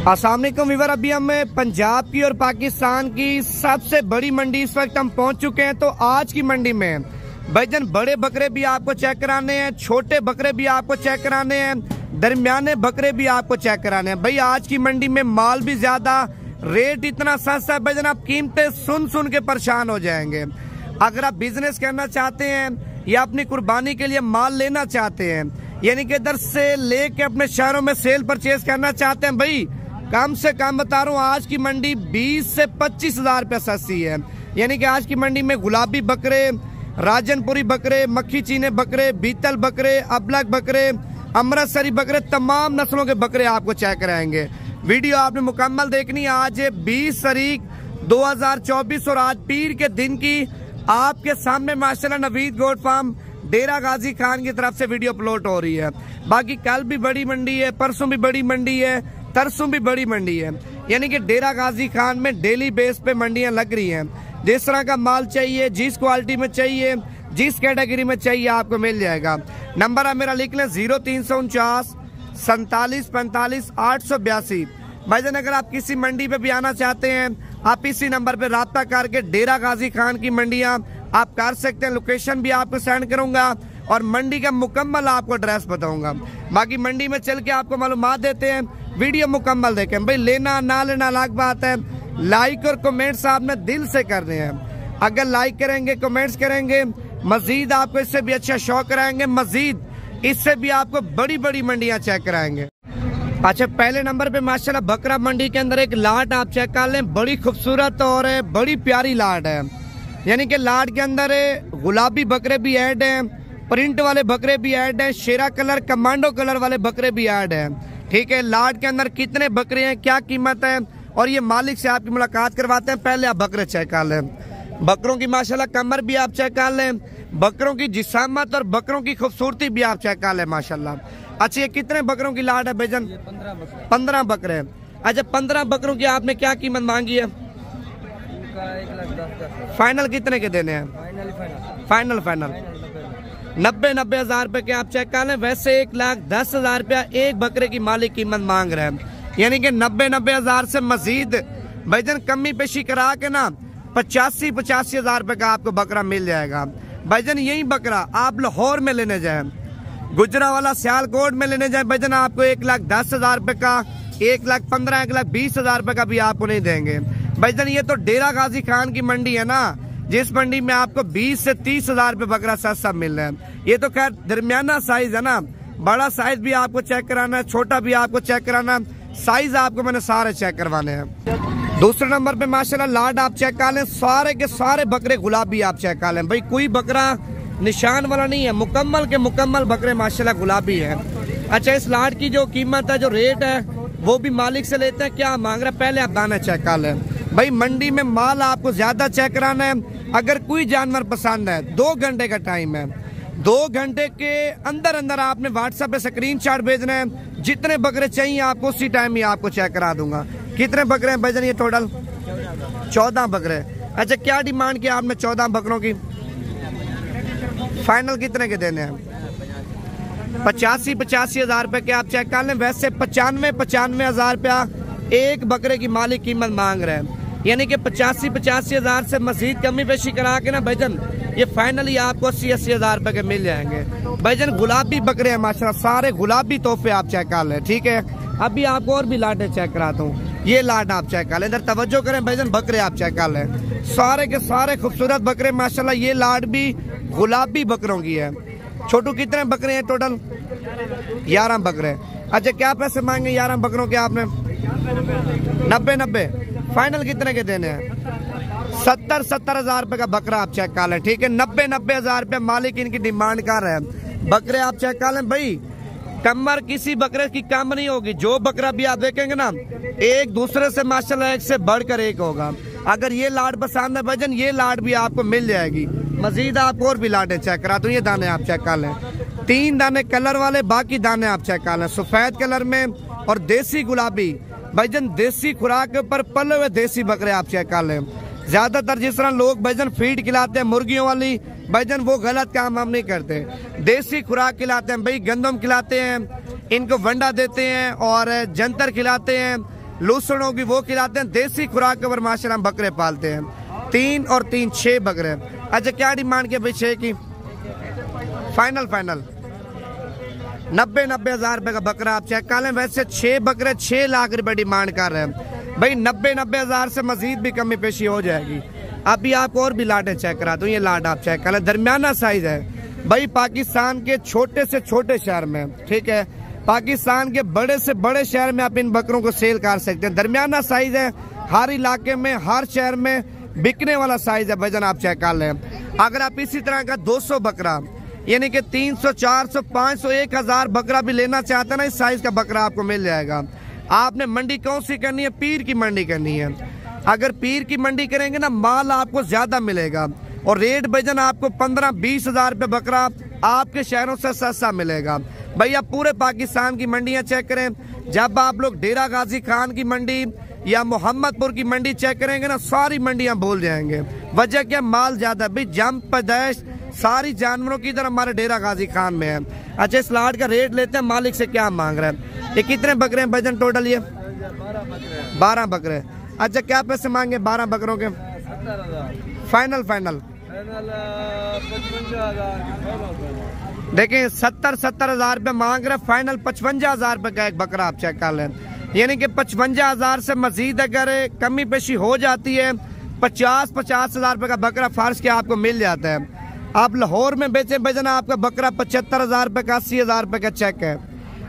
अस्सलाम वालेकुम वीवर, अभी हम पंजाब की और पाकिस्तान की सबसे बड़ी मंडी इस वक्त हम पहुंच चुके हैं। तो आज की मंडी में भाईजान बड़े बकरे भी आपको चेक कराने हैं, छोटे बकरे भी आपको चेक कराने हैं, दरमियाने बकरे भी आपको चेक कराने हैं। भाई आज की मंडी में माल भी ज्यादा, रेट इतना सस्ता है भाईजान, आप कीमतें सुन सुन के परेशान हो जाएंगे। अगर आप बिजनेस करना चाहते हैं या अपनी कुर्बानी के लिए माल लेना चाहते हैं, यानी कि इधर से लेके अपने शहरों में सेल परचेज करना चाहते हैं, भाई कम से कम बता रहा हूँ आज की मंडी 20 से 25 हज़ार रुपया सस्ती है। यानी कि आज की मंडी में गुलाबी बकरे, राजनपुरी बकरे, मक्खी चीने बकरे, बीतल बकरे, अबलग बकरे, अमृतसरी बकरे, तमाम नस्लों के बकरे आपको चेक कराएंगे। वीडियो आपने मुकम्मल देखनी है। आज 20 तारीख 2024 और आज पीर के दिन की आपके सामने माशाल्लाह नवीद गोट फार्म डेरा गाजी खान की तरफ से वीडियो अपलोड हो रही है। बाकी कल भी बड़ी मंडी है, परसों भी बड़ी मंडी है, तरसों भी बड़ी मंडी है। यानी कि डेरा गाजी खान में डेली बेस पे मंडियां लग रही हैं। जिस तरह का माल चाहिए, जिस क्वालिटी में चाहिए, जिस कैटेगरी में चाहिए आपको मिल जाएगा। नंबर है मेरा लिख लें 0349 47 45 882। भाईजान अगर आप किसी मंडी पे भी आना चाहते हैं, आप इसी नंबर पे राब्ता करके डेरा गाजी खान की मंडियां आप कर सकते हैं। लोकेशन भी आपको सेंड करूंगा और मंडी का मुकम्मल आपको एड्रेस बताऊंगा। बाकी मंडी में चल के आपको मालूमात देते हैं, वीडियो मुकम्मल देखें। भाई लेना ना लेना अलग बात है, लाइक और कमेंट्स आपने दिल से करने हैं। अगर लाइक करेंगे, कमेंट्स करेंगे, मजीद आपको इससे भी अच्छा शौक कराएंगे, मजीद इससे भी आपको बड़ी बड़ी मंडियां चेक कराएंगे। अच्छा, पहले नंबर पे माशाल्लाह बकरा मंडी के अंदर एक लाट आप चेक कर लें, बड़ी खूबसूरत और बड़ी प्यारी लाट है। यानी कि लाट के अंदर गुलाबी बकरे भी ऐड हैं, प्रिंट वाले बकरे भी ऐड हैं, शेरा कलर, कमांडो कलर वाले बकरे भी ऐड हैं। ठीक है, लाट के अंदर कितने बकरे हैं, क्या कीमत है, और ये मालिक से आपकी मुलाकात करवाते हैं। पहले आप बकरे चेक कर लें। बकरों की माशाल्लाह कमर भी आप चेक कर लें, बकरों की जिसामत और बकरों की खूबसूरती भी आप चेक कर लें माशाल्लाह। अच्छा, ये कितने बकरों की लाट है भाईजान? 15 बकरे। अच्छा, 15 बकरों की आपने क्या कीमत मांगी है? 1,10,000। फाइनल कितने के देने हैं? फाइनल 90 हज़ार रुपए के आप चेक कर लें। वैसे 1,10,000 रुपया एक बकरे की मालिक कीमत मांग रहे हैं। यानी कि 90 हज़ार से मजीद भाईजान कमी पेशी करा के ना 85 हज़ार रुपए का आपको बकरा मिल जाएगा। भाईजान यही बकरा आप लाहौर में लेने जाए, गुजरावाला, सियालकोट में लेने जाए, भाईजान आपको 1,10,000 रुपए का, 1,15,000, 1,20,000 रुपए का भी आपको नहीं देंगे। भाईजान ये तो डेरा गाजी खान की मंडी है ना, जिस मंडी में आपको 20 से 30 हज़ार रुपए बकरा सस्ता मिल रहा है। ये तो खैर दरमियाना साइज है ना, बड़ा साइज भी आपको चेक कराना है, छोटा भी आपको चेक कराना, साइज आपको मैंने सारे चेक करवाने हैं। दूसरे नंबर पे माशाल्लाह लाट आप चेक कर लें, सारे के सारे बकरे गुलाबी आप चेक कर लें। भाई कोई बकरा निशान वाला नहीं है, मुकम्मल के मुकम्मल बकरे माशाल्लाह गुलाबी है। अच्छा, इस लाट की जो कीमत है, जो रेट है, वो भी मालिक से लेते हैं, क्या मांग रहा है पहले आप दाना चेक कर लें। भाई मंडी में माल आपको ज्यादा चेक कराना है। अगर कोई जानवर पसंद है, 2 घंटे का टाइम है, 2 घंटे के अंदर अंदर आपने व्हाट्सएप पे स्क्रीनशॉट भेजना है। जितने बकरे चाहिए आपको उसी टाइम ही आपको चेक करा दूंगा। कितने बकरे हैं भाईजान? ये टोटल 14 बकरे। अच्छा, क्या डिमांड किया आपने 14 बकरों की? फाइनल कितने के देने हैं? 85 हज़ार रुपए के आप चेक कर लें। वैसे 95 हज़ार रुपया एक बकरे की मालिक कीमत मांग रहे हैं। यानी कि 85 हज़ार से मजीद कमी पेशी करा के ना भाईजान ये फाइनली आपको 80 हज़ार रुपए के मिल जाएंगे। भाईजान गुलाबी बकरे हैं माशाल्लाह, सारे गुलाबी तोहफे आप चेक कर लें। ठीक है, अभी आपको और भी लाटें चेक कराता हूँ। ये लाट आप चेक कर लें, इधर तवज्जो करें भाईजान, बकरे आप चेक कर लें, सारे के सारे खूबसूरत बकरे माशाल्लाह। ये लाट भी गुलाबी बकरों की है। छोटू कितने बकरे हैं टोटल? 11 बकरे। अच्छा, क्या पैसे मांगे 11 बकरों के आपने? 90। फाइनल कितने के देने हैं? 70 हज़ार रुपए का बकरा आप चेक कर लें। ठीक है, 90 हज़ार रुपए मालिक इनकी डिमांड कर रहे हैं। बकरे आप चेक कर लें। भाई कमर किसी बकरे की कम नहीं होगी। जो बकरा भी आप देखेंगे ना, एक दूसरे से माशाल्लाह एक से बढ़कर एक होगा। अगर ये लाट पसंद है भाईजान, ये लाट भी आपको मिल जाएगी। मजीद आपको और भी लाटें चेक करा दूं। ये दाने आप चेक कर लें, 3 दाने कलर वाले, बाकी दाने आप चेक कर लें सफेद कलर में और देसी गुलाबी। भाईजान देसी खुराक के ऊपर पले हुए देसी बकरे आप चेक कर लें। ज्यादातर जिस तरह लोग भाईजान फीड खिलाते हैं मुर्गियों वाली, भाईजान वो गलत काम हम नहीं करते। देसी खुराक खिलाते हैं भाई, गंदम खिलाते हैं, इनको वंडा देते हैं और जंतर खिलाते हैं, लूसड़ों की वो खिलाते हैं। देसी खुराक के ऊपर माशाल्लाह हम बकरे पालते हैं। 3 और 3 6 बकरे। अच्छा क्या डिमांड किया भाई 6 की? फाइनल 90 हजार रुपए का बकरा आप चेक कर लें। वैसे 6 बकरे 6 लाख रुपए डिमांड कर रहे हैं भाई। 90 हजार से मजीद भी कमी पेशी हो जाएगी। अभी आप और भी लाटें चेक करा दूं। ये लाट आप चेक कर लें, दरमियाना साइज है भाई। पाकिस्तान के छोटे से छोटे शहर में, ठीक है, पाकिस्तान के बड़े से बड़े शहर में आप इन बकरों को सेल कर सकते हैं। दरमियाना साइज है, हर इलाके में हर शहर में बिकने वाला साइज है। वजन आप चेक कर लें। अगर आप इसी तरह का 200 बकरा यानी कि 300 400 500 1000 बकरा भी लेना चाहते हैं ना, इस साइज का बकरा आपको मिल जाएगा। आपने मंडी कौन सी करनी है? पीर की मंडी करनी है। अगर पीर की मंडी करेंगे ना, माल आपको ज्यादा मिलेगा और रेट वजन आपको 15-20 हजार रुपये बकरा आपके शहरों से सस्ता मिलेगा। भैया पूरे पाकिस्तान की मंडियां चेक करें। जब आप लोग डेरा गाजी खान की मंडी या मोहम्मदपुर की मंडी चेक करेंगे ना, सारी मंडियां भूल जाएंगे। वजह क्या? माल ज्यादा। भाई जम पैदाइश सारी जानवरों की तरह हमारे डेरा गाजी खान में है। अच्छा इस लाट का रेट लेते हैं, मालिक से क्या मांग रहे हैं? ये कितने बकरे हैं वजन टोटल? ये 12 बकरे। अच्छा क्या पैसे मांगे 12 बकरों के? फाइनल देखिए 70 हजार रुपये मांग रहे। फाइनल 55 हजार रुपये का एक बकरा आप चेक कर लें। यानी कि 55 हजार से मजीद अगर कमी पेशी हो जाती है 50 हजार रुपये का बकरा फार्स के आपको मिल जाता है। आप लाहौर में बेचे वजन आपका बकरा 75 हजार रुपये का 80 हजार रुपये का चेक है।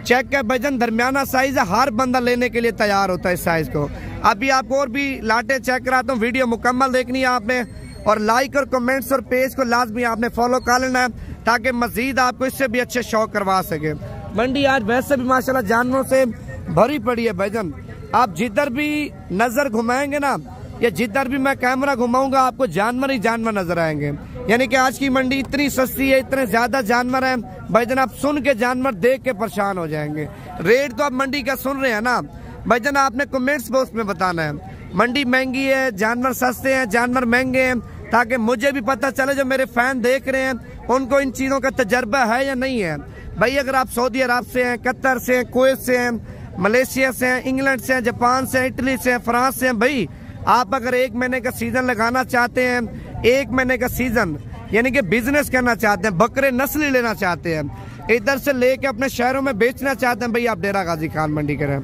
चेक का वजन दरमियाना साइज है, हर बंदा लेने के लिए तैयार होता है इस साइज को। अभी आपको और भी लाटे चेक कराता हूँ। वीडियो मुकम्मल देखनी है आपने और लाइक और कमेंट्स और पेज को लाजमी आपने फॉलो कर लेना है ताकि मजीद आपको इससे भी अच्छे शौक करवा सके। मंडी आज वैसे भी माशाल्लाह जानवरों से भरी पड़ी है भाईजान। आप जिधर भी नजर घुमाएंगे ना या जिधर भी मैं कैमरा घुमाऊंगा आपको जानवर ही जानवर नजर आएंगे। यानी कि आज की मंडी इतनी सस्ती है, इतने ज्यादा जानवर हैं भाईजान, आप सुन के जानवर देख के परेशान हो जाएंगे। रेट तो आप मंडी का सुन रहे हैं ना भाईजान, आपने कमेंट्स बॉक्स में बताना है मंडी महंगी है, जानवर सस्ते हैं, जानवर महंगे हैं, ताकि मुझे भी पता चले जो मेरे फैन देख रहे हैं उनको इन चीजों का तजर्बा है या नहीं है। भाई अगर आप सऊदी अरब से हैं, कतर से हैं, कुवैत से हैं, मलेशिया से हैं, इंग्लैंड से हैं, जापान से हैं, इटली से हैं, फ्रांस से हैं, भाई आप अगर 1 महीने का सीजन लगाना चाहते हैं, 1 महीने का सीजन यानी कि बिजनेस करना चाहते हैं, बकरे नस्ली लेना चाहते हैं, इधर से लेके अपने शहरों में बेचना चाहते हैं, भाई आप डेरा गाजी खान मंडी करें।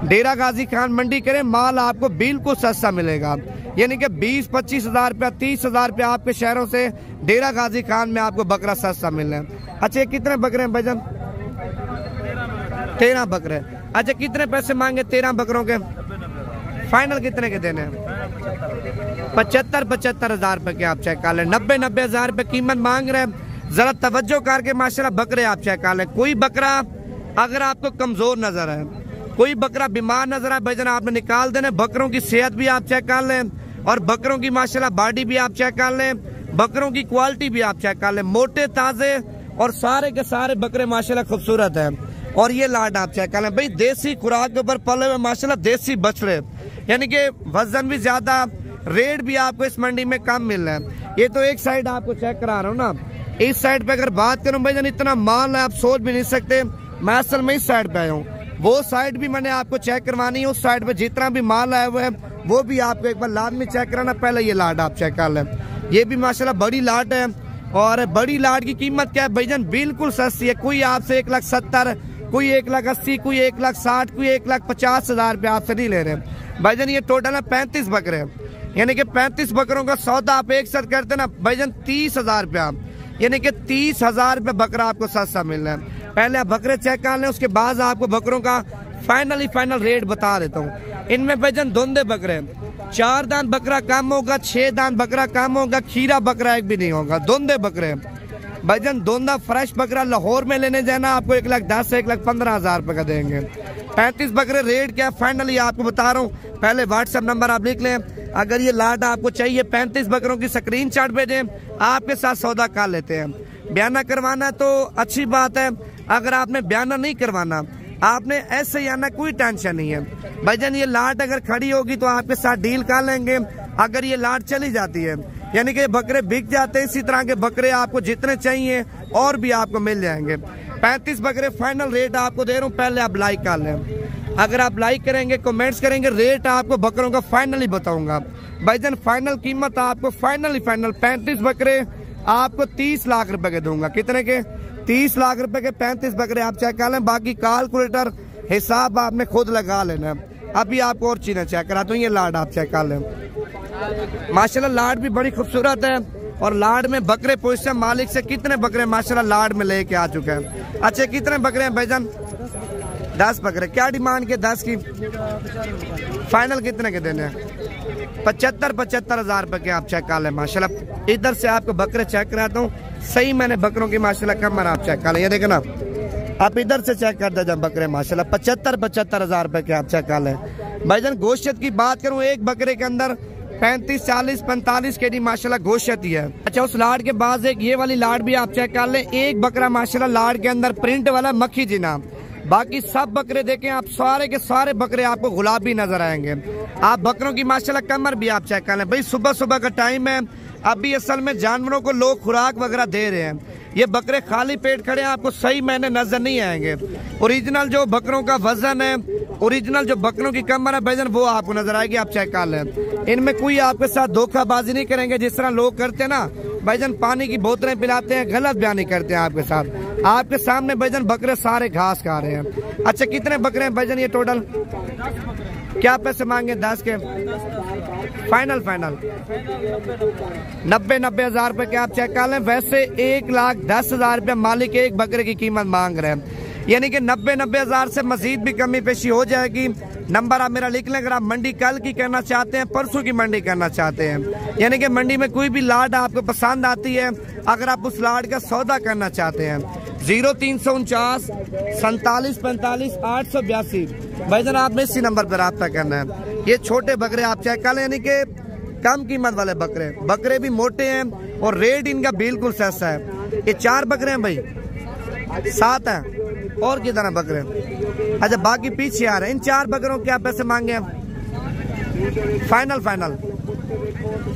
डेरा गाजी खान मंडी करें, माल आपको बिल्कुल सस्ता मिलेगा। यानी कि 20-25 हजार रुपया 30 हजार रुपया आपके शहरों से डेरा गाजी खान में आपको बकरा सस्ता मिल रहा है। अच्छा ये कितने बकरे हैं भाईजान? 13 बकरे। अच्छा कितने पैसे मांगे 13 बकरों के? फाइनल कितने के देने हैं? 75 हजार रुपए के आप चेक कर लें। 90 हजार रुपए कीमत मांग रहे हैं। जरा तवज्जो करके माशाल्लाह बकरे आप चेक कर लें। कोई बकरा अगर आपको कमजोर नजर है, कोई बकरा बीमार नजर आए भाईजान आपने निकाल देने। बकरों की सेहत भी आप चेक कर लें और बकरों की माशाल्लाह बॉडी भी आप चेक कर लें, बकरों की क्वालिटी भी आप चेक कर लें। मोटे ताजे और सारे के सारे बकरे माशाल्लाह खूबसूरत हैं। और ये लाड आप चेक कर लें भाई, देसी खुराक के ऊपर पले हुए माशाल्लाह देसी बछड़े, यानी कि वजन भी ज्यादा, रेट भी आपको इस मंडी में कम मिल रहा है। ये तो एक साइड आपको चेक करा रहा हूँ ना, इस साइड पे अगर बात करूँ भाईजान इतना माल है आप सोच भी नहीं सकते। मैं असल में इस साइड पे आया हूँ, वो साइड भी मैंने आपको चेक करवानी है। उस साइड पे जितना भी माल आया हुआ है वो भी आपको एक बार लाजमी चेक कराना। पहले ये लाट आप चेक कर लें, ये भी माशाल्लाह बड़ी लाट है। और बड़ी लाट की कीमत क्या है भाईजान? बिल्कुल सस्ती है। कोई आपसे 1,70,000, कोई 1,80,000, कोई 1,60,000, कोई 1,50,000 रुपये आपसे नहीं ले रहे भाईजान। ये टोटल है 35 बकरे, यानी कि 35 बकरों का सौदा आप एक साथ करते ना भाईजान 30 हजार रुपया, यानी कि 30 हजार रुपये बकरा आपको सस्ता मिल रहा है। पहले आप बकरे चेक कर लें, उसके बाद आपको बकरों का फाइनल रेट बता देता हूँ। इनमें भाईजान धुंधे बकरे, 4 दान बकरा कम होगा, 6 दान बकरा कम होगा, खीरा बकरा एक भी नहीं होगा। धुंधे बकरे भाईजान, धुंधा फ्रेश बकरा लाहौर में लेने जाना आपको 1,10,000 से 1,15,000 हजार रुपये का देंगे। 35 बकरे रेट क्या फाइनली आपको बता रहा हूँ। पहले व्हाट्सएप नंबर आप लिख लें, अगर ये लाट आपको चाहिए 35 बकरों की स्क्रीनशॉट भेजें, आपके साथ सौदा कर लेते हैं। बयाना करवाना तो अच्छी बात है, अगर आपने बयाना नहीं करवाना, आपने ऐसे ही आना, कोई टेंशन नहीं है भाईजान। ये लाट अगर खड़ी होगी तो आपके साथ डील कर लेंगे। अगर ये लाट चली जाती है यानी कि बकरे बिक जाते हैं, इसी तरह के बकरे आपको जितने चाहिए और भी आपको मिल जाएंगे। 35 बकरे फाइनल रेट आपको दे रहा हूँ, पहले आप लाइक कर लें। अगर आप लाइक करेंगे, कमेंट्स करेंगे, रेट आपको बकरों का फाइनली बताऊंगा। भाईजान फाइनल कीमत आपको फाइनल 35 बकरे आपको 30 लाख रुपए के दूंगा। कितने के? 30 लाख रुपए के 35 बकरे आप चेक कर लें। बाकी कैलकुलेटर हिसाब आपने खुद लगा लेना। अभी आपको और चीजें चेक कराता हूँ। ये लाड आप चेक कर लें। माशाल्लाह लाड भी बड़ी खूबसूरत है और लाड में बकरे पूछते हैं मालिक से कितने बकरे माशाल्लाह लाड में लेके आ चुके हैं। अच्छा कितने बकरे हैं भाईजान? 10 बकरे। क्या डिमांड के 10 की? फाइनल कितने के देने हैं? 75 हजार रुपए के आप चेक कर लें। माशाल्लाह इधर से आपको बकरे चेक कराता हूँ। सही मैंने बकरों की माशाल्लाह कमर आप चेक कर लें। ये देखें ना, आप इधर से चेक कर दे जब बकरे माशाल्लाह 75 हजार रुपए के आप चेक कर लें। भाईजान गोश्त की बात करूँ, एक बकरे के अंदर 35, 40, 45 के डी माशाल्लाह गोश्त ही है। अच्छा उस लाड के बाद एक ये वाली लाड भी आप चेक कर लें। एक बकरा माशाल्लाह लाड के अंदर प्रिंट वाला मक्खी जिना। बाकी सब बकरे देखें आप, सारे के सारे बकरे आपको गुलाबी नजर आएंगे। आप बकरों की माशाल्लाह कमर भी आप चेक कर लें। भाई सुबह सुबह का टाइम है, अभी असल में जानवरों को लोग खुराक वगैरह दे रहे हैं। ये बकरे खाली पेट खड़े हैं, आपको सही मैंने नजर नहीं आएंगे। ओरिजिनल जो बकरों का वजन है, ओरिजिनल जो बकरों की कमर है भाईजान, वो आपको नजर आएगी। आप चेक कर लें। इनमें कोई आपके साथ धोखाबाजी नहीं करेंगे जिस तरह लोग करते हैं ना भाईजान, पानी की बोतलें पिलाते हैं, गलत बयानी करते हैं आपके साथ। आपके सामने भाईजान बकरे सारे घास खा रहे हैं। अच्छा कितने बकरे हैं भाईजान ये टोटल? क्या पैसे मांगे? 10 के फाइनल 90 हजार रुपए के आप चेक कर लें। वैसे 1,10,000 रुपया मालिक एक बकरे की कीमत मांग रहे हैं, यानी कि 90 हजार से मजीद भी कमी पेशी हो जाएगी। नंबर आप मेरा लिख लें। अगर आप मंडी कल की करना चाहते हैं, परसों की मंडी करना चाहते हैं, यानी कि मंडी में कोई भी लाड आपको पसंद आती है, अगर आप उस लाड का सौदा करना चाहते हैं, 0349 47 45 882 भाईजान आपने इसी नंबर पर रब्ता करना है। ये छोटे बकरे आप चेक कर लें, यानी कि कम कीमत वाले बकरे। बकरे भी मोटे हैं और रेट इनका बिल्कुल सस्ता है। ये 4 बकरे हैं भाई, 7 हैं और कितना बकरे? अच्छा बाकी पीछे आ रहे हैं। इन 4 बकरों के आप पैसे मांगे हैं? फाइनल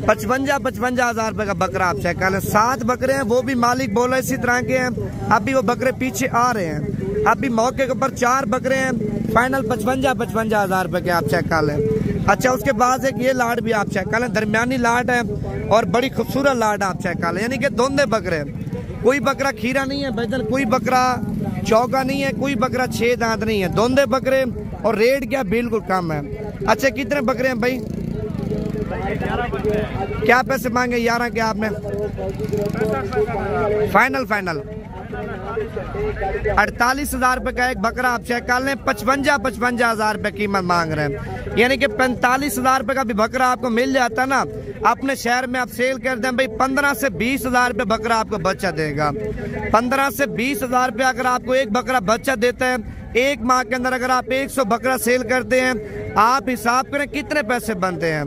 55 हजार रुपए का बकरा आप चेक कर लें। 7 बकरे हैं, वो भी मालिक बोला इसी तरह के हैं। अभी वो बकरे पीछे आ रहे हैं। अभी मौके के ऊपर 4 बकरे हैं। फाइनल 55 हजार रुपए के आप चेक कर लें। अच्छा उसके बाद एक ये लाड भी आप चेक कर लें, दरमियानी लाड है और बड़ी खूबसूरत लाड आप चेक कर लें, यानी कि दोंदे बकरे। कोई बकरा खीरा नहीं है भाईजान, कोई बकरा चौका नहीं है, कोई बकरा 6 दांत नहीं है, दोंदे बकरे। और रेट क्या बिल्कुल कम है। अच्छा कितने बकरे हैं भाई? क्या पैसे मांगे? 11 के आपने? फाइनल 48 हजार रुपए का एक बकरा आप चेक कर लें। 55 हजार रुपए कीमत मांग रहे हैं, यानी कि 45 हजार रुपए का भी बकरा आपको मिल जाता ना अपने शहर में, आप सेल कर दें भाई 15 से 20 हजार रुपए बकरा आपको बच्चा देगा। 15 से 20 हजार रुपए अगर आपको एक बकरा बच्चा देता है, एक माह के अंदर अगर आप 100 बकरा सेल करते हैं, आप हिसाब करें कितने पैसे बनते हैं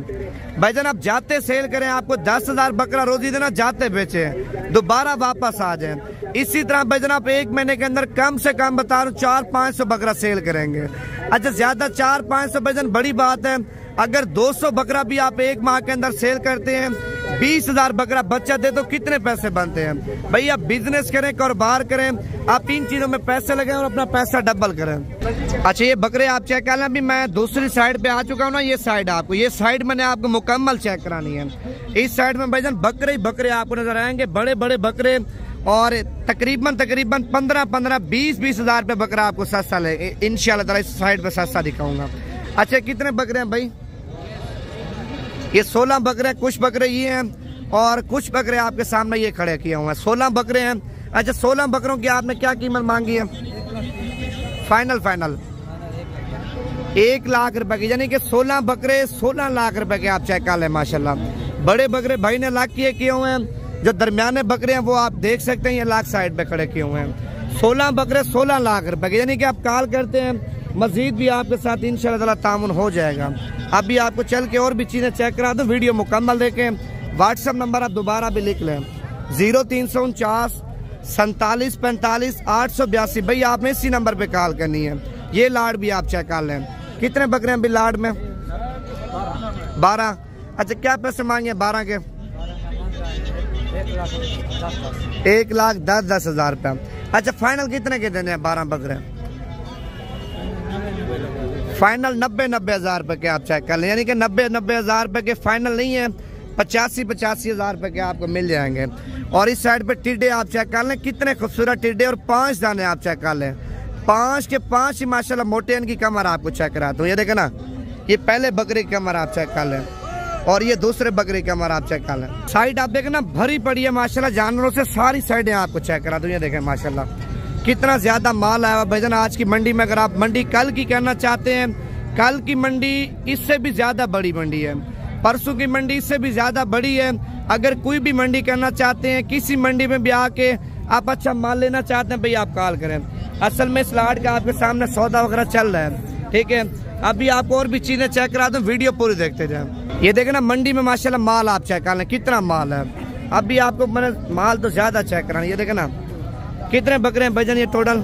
भाईजान। आप जाते सेल करें, आपको 10 हजार बकरा रोजी देना, जाते बेचे दोबारा वापस आ जाए। इसी तरह भाईजान आप एक महीने के अंदर कम से कम बता रहा हूँ 400-500 बकरा सेल करेंगे। अच्छा ज्यादा 400-500 भाईजान बड़ी बात है। अगर 200 बकरा भी आप एक माह के अंदर सेल करते हैं, 20 हजार बकरा बच्चा दे तो कितने पैसे बनते हैं भाई। आप बिजनेस करें, कारोबार करें, आप 3 चीजों में पैसे लगाएं और अपना पैसा डबल करें। अच्छा ये बकरे आप चेक कर लें। अभी मैं दूसरी साइड पे आ चुका हूँ ना, ये साइड आपको, ये साइड मैंने आपको मुकम्मल चेक करानी है। इस साइड में भाईजान बकरे ही बकरे आपको नजर आएंगे, बड़े बड़े बकरे, और तकरीबन 15 20 हजार रुपए बकरा आपको सस्ता ले इंशाल्लाह ताला इस साइड पे सस्ता दिखाऊंगा। अच्छा कितने बकरे हैं भाई? ये 16 बकरे, कुछ बकरे ये हैं और कुछ बकरे आपके सामने ये खड़े किए हुए हैं। 16 बकरे हैं। अच्छा 16 बकरों की आपने क्या कीमत मांगी है? फाइनल 1 लाख रुपए की, यानी कि 16 बकरे 16 लाख रुपए के आप चेक कर लें। माशाल्लाह बड़े बकरे भाई ने लाख किए हुए हैं। जो दरमियाने बकरे हैं वो आप देख सकते हैं, ये लाख साइड पे खड़े किए हुए हैं। 16 बकरे 16 लाख रुपए के, यानी कि आप कॉल करते हैं, मजीद भी आपके साथ इंशाल्लाह ताला तामुन हो जाएगा। अभी आपको चल के और भी चीजें चेक करा दूं, वीडियो मुकम्मल देखें। व्हाट्सएप नंबर आप दोबारा भी लिख लें, 0349 47 45 882। भाई आपने इसी नंबर पे कॉल करनी है। ये लाड भी आप चेक कर लें। कितने बकरे हैं भी लाड में? 12। अच्छा क्या पैसे मांगे 12 के? 1,10,10,000 रुपया। अच्छा फाइनल कितने के देने हैं 12 बकरे? फाइनल 90-90 हज़ार रुपए के आप चेक कर लें, यानी कि 90-90 हज़ार रुपए के फाइनल नहीं है, 85-85 हज़ार रुपए के आपको मिल जाएंगे। और इस साइड पे टिड्डे आप चेक कर लें, कितने खूबसूरत टिड्डे, और 5 दाने आप चेक कर लें, 5 के 5 ही माशाल्लाह मोटे इनकी कमर आपको चेक कराता हूँ। ये देखे ना, ये पहले बकरे की कमर आप चेक कर लें और ये दूसरे बकरे की कमर आप चेक कर लें। साइड आप देखें ना भरी पड़ी है माशाल्लाह जानवरों से, सारी साइडें आपको चेक करा दूँ। ये देखें माशाल्लाह कितना ज्यादा माल आया हुआ भाईजान आज की मंडी में। अगर आप मंडी कल की करना चाहते हैं, कल की मंडी इससे भी ज्यादा बड़ी मंडी है, परसों की मंडी इससे भी ज्यादा बड़ी है। अगर कोई भी मंडी करना चाहते हैं, किसी मंडी में भी आके आप अच्छा माल लेना चाहते हैं, भाई आप कॉल करें। असल में इस लाट का आपके सामने सौदा वगैरह चल रहा है, ठीक है। अभी आपको और भी चीजें चेक करा दूं, वीडियो पूरी देखते जाए। ये देखें ना मंडी में माशाल्लाह माल आप चेक कर लें, कितना माल है। अभी आपको मैंने माल तो ज्यादा चेक कराना। ये देखें ना कितने बकरे हैं भाईजान, ये टोटल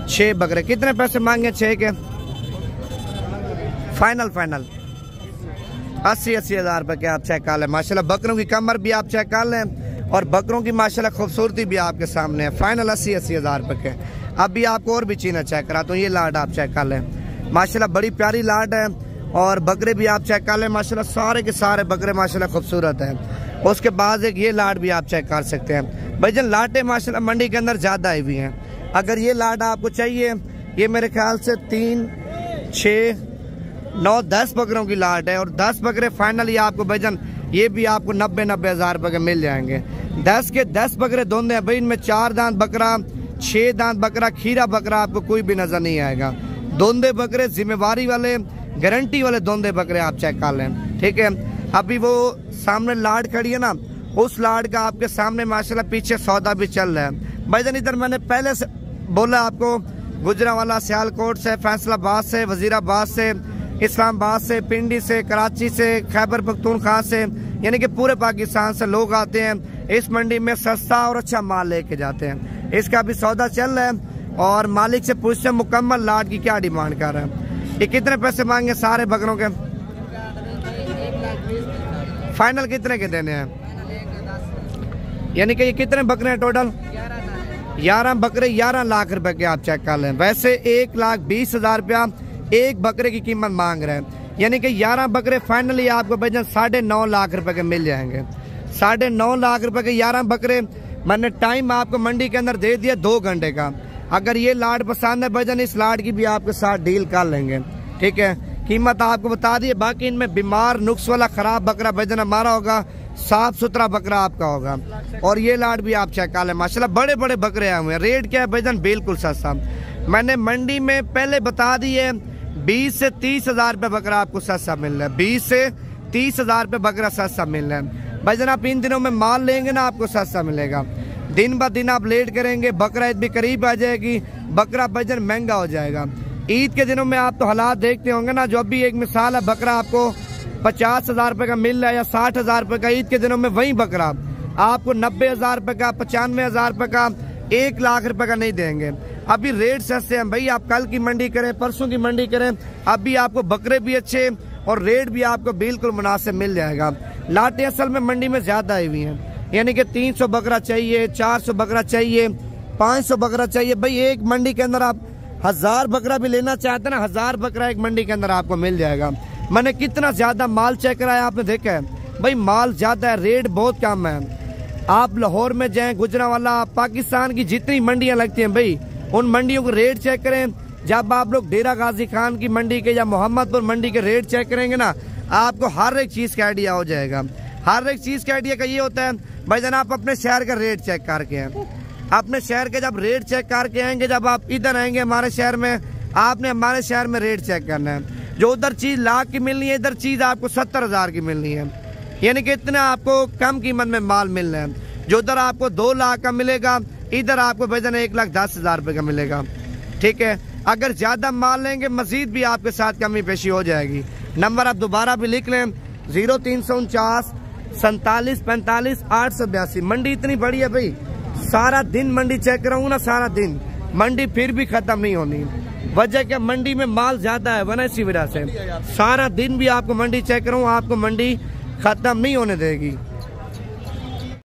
6 बकरे। कितने पैसे मांगे 6 के? फाइनल 80-80 हज़ार रुपए के आप चेक कर लें। माशाल्लाह बकरों की कमर भी आप चेक कर लें और बकरों की माशाल्लाह खूबसूरती भी आपके सामने है। फाइनल 80-80 हज़ार रुपए के। अभी आपको और भी चीजें चेक करा तो ये लाट आप चेक कर लें, माशाल्लाह बड़ी प्यारी लाट है। और बकरे भी आप चेक कर लें, माशाल्लाह सारे के सारे बकरे माशाल्लाह खूबसूरत हैं। उसके बाद एक ये लाट भी आप चेक कर सकते हैं भाईजान। लाटें माशाल्लाह मंडी के अंदर ज्यादा आई हुई हैं। अगर ये लाट आपको चाहिए, ये मेरे ख्याल से 3, 6, 9, 10 बकरों की लाट है। और 10 बकरे फाइनली आपको भाईजान ये भी आपको 90-90 हज़ार रुपए के मिल जाएंगे। 10 के 10 बकरे दोंदे हैं भाई, इनमें 4 दांत बकरा, 6 दांत बकरा, खीरा बकरा आपको कोई भी नजर नहीं आएगा। दोंदे बकरे जिम्मेवारी वाले, गारंटी वाले दोंदे बकरे आप चेक कर लें, ठीक है। अभी वो सामने लाट खड़ी है ना, उस लाट का आपके सामने माशाल्लाह पीछे सौदा भी चल रहा है भाईजान। इधर मैंने पहले से बोला आपको, गुजरांवाला, सियालकोट से, फैसलाबाद से, वजीराबाद से, इस्लामाबाद से, पिंडी से, कराची से, खैबर पख्तूनख्वा से, यानी कि पूरे पाकिस्तान से लोग आते हैं इस मंडी में सस्ता और अच्छा माल लेके जाते हैं। इसका भी सौदा चल रहा है और मालिक से पूछते हैं मुकम्मल लाट की क्या डिमांड कर रहे हैं। ये कितने पैसे मांगे सारे बकरों के? फाइनल कितने के देने हैं? यानी कि ये कितने बकरे हैं टोटल? 11 बकरे, 11 लाख रुपए के आप चेक कर लें। वैसे 1,20,000 रुपया एक बकरे की कीमत मांग रहे हैं, यानी कि 11 बकरे फाइनली आपको भाईजान 9.5 लाख रुपए के मिल जाएंगे। 9.5 लाख रुपए के 11 बकरे। मैंने टाइम आपको मंडी के अंदर दे दिया 2 घंटे का। अगर ये लाट पसंद है भाईजान, इस लाट की भी आपके साथ डील कर लेंगे, ठीक है। कीमत आपको बता दी। बाकी इनमें बीमार, नुक्स वाला, खराब बकरा भाईजान हमारा होगा, साफ सुथरा बकरा आपका होगा। और ये लाट भी आप चेक कर लें, माशाल्लाह बड़े बड़े बकरे आए हुए हैं। रेट क्या है भाईजान? बिल्कुल सस्ता। मैंने मंडी में पहले बता दी है 20 से 30 हज़ार रुपये बकरा आपको सस्ता मिल रहा है। 20 से 30 हज़ार रुपये बकरा सस्ता मिल रहा है भाईजान। आप इन दिनों में माल लेंगे ना, आपको सस्ता मिलेगा। दिन ब दिन आप लेट करेंगे, बकरा ईद भी करीब आ जाएगी, बकरा भाईजान महंगा हो जाएगा। ईद के दिनों में आप तो हालात देखते होंगे ना, जो अभी एक मिसाल है, बकरा आपको 50 हज़ार रुपये का मिल रहा है या 60 हज़ार रुपये का। ईद के दिनों में वही बकरा आपको 90 हज़ार रुपये का, 95 हज़ार रुपये का, 1 लाख रुपए का नहीं देंगे। अभी रेट सस्ते हैं भाई। आप कल की मंडी करें, परसों की मंडी करें, अभी आपको बकरे भी अच्छे और रेट भी आपको बिल्कुल मुनासिब मिल जाएगा। लाटें असल में मंडी में ज्यादा आई हुई हैं, यानी कि 300 बकरा चाहिए, 400 बकरा चाहिए, 500 बकरा चाहिए भाई। एक मंडी के अंदर आप 1000 बकरा भी लेना चाहते हैं ना, 1000 बकरा एक मंडी के अंदर आपको मिल जाएगा। मैंने कितना ज्यादा माल चेक कराया, आपने देखा है भाई, माल ज्यादा है, रेट बहुत कम है। आप लाहौर में जाएं, गुजरांवाला, पाकिस्तान की जितनी मंडियां लगती हैं भाई, उन मंडियों को रेट चेक करें। जब आप लोग डेरा गाजी खान की मंडी के या मोहम्मदपुर मंडी के रेट चेक करेंगे ना, आपको हर एक चीज का आइडिया हो जाएगा। हर एक चीज का आइडिया का ये होता है भाईजान, आप अपने शहर का रेट चेक करके आए। अपने शहर के जब रेट चेक करके आएंगे, जब आप इधर आएंगे हमारे शहर में, आपने हमारे शहर में रेट चेक करना है। जो उधर चीज लाख की मिलनी है, इधर चीज आपको 70 हज़ार की मिलनी है, यानी कि इतना आपको कम कीमत में माल मिलना है। जो उधर आपको 2 लाख का मिलेगा, इधर आपको भाईजान 1,10,000 रुपए का मिलेगा, ठीक है। अगर ज्यादा माल लेंगे, मजीद भी आपके साथ कमी पेशी हो जाएगी। नंबर आप दोबारा भी लिख लें, 0349 47 45 882। मंडी इतनी बड़ी है भाई, सारा दिन मंडी चेक कराऊंगा ना, सारा दिन मंडी फिर भी खत्म नहीं होनी। वजह क्या, मंडी में माल ज्यादा है वरना, इसी वजह से सारा दिन भी आपको मंडी चेक कराऊं, आपको मंडी खत्म नहीं होने देगी।